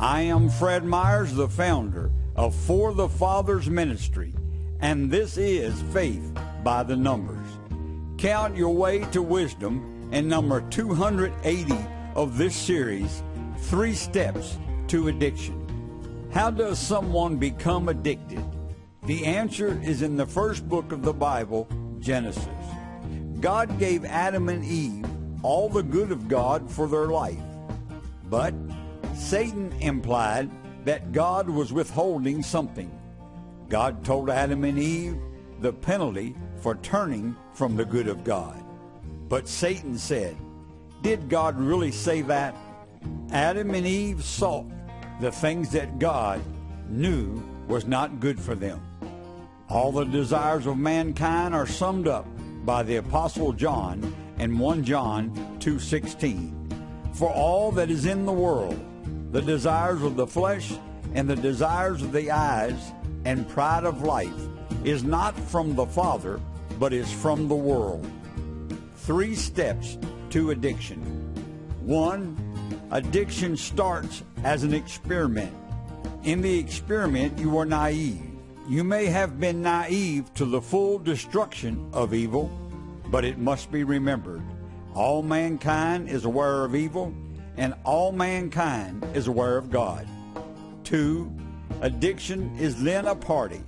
I am Fred Myers, the founder of For the Fathers Ministry, and this is Faith by the Numbers. Count your way to wisdom, and number 280 of this series, 3 Steps to Addiction. How does someone become addicted? The answer is in the first book of the Bible, Genesis. God gave Adam and Eve all the good of God for their life. But Satan implied that God was withholding something. God told Adam and Eve the penalty for turning from the good of God. But Satan said, did God really say that? Adam and Eve sought the things that God knew was not good for them. All the desires of mankind are summed up by the Apostle John in 1 John 2:16. For all that is in the world, the desires of the flesh and the desires of the eyes and pride of life is not from the Father, but is from the world. 3 steps to addiction. 1. Addiction starts as an experiment. In the experiment, you are naive. You may have been naive to the full destruction of evil, but it must be remembered, all mankind is aware of evil, and all mankind is aware of God. 2. Addiction is then a party.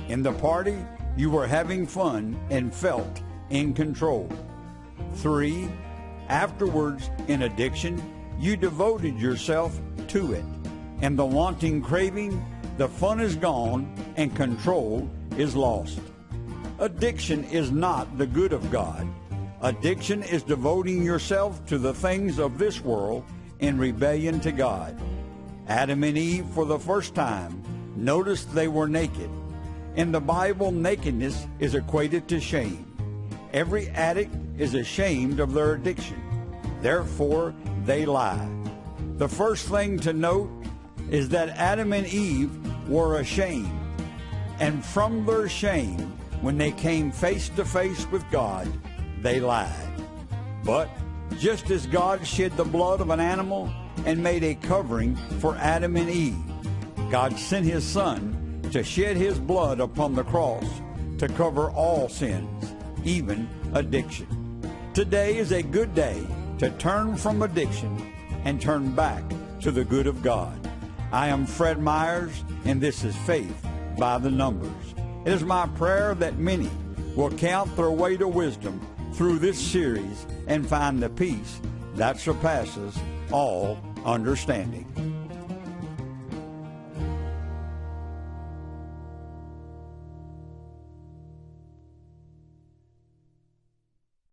In the party, you were having fun and felt in control. 3. Afterwards, in addiction, you devoted yourself to it. And the wanting craving, the fun is gone, and control is lost. Addiction is not the good of God. Addiction is devoting yourself to the things of this world in rebellion to God. Adam and Eve, for the first time, noticed they were naked. In the Bible, nakedness is equated to shame. Every addict is ashamed of their addiction. Therefore, they lie. The first thing to note is that Adam and Eve were ashamed. And from their shame, when they came face to face with God, they lied. But just as God shed the blood of an animal and made a covering for Adam and Eve, God sent His Son to shed His blood upon the cross to cover all sins, even addiction. Today is a good day to turn from addiction and turn back to the good of God. I am Fred Myers, and this is Faith by the Numbers. It is my prayer that many will count their way to wisdom through this series and find the peace that surpasses all understanding.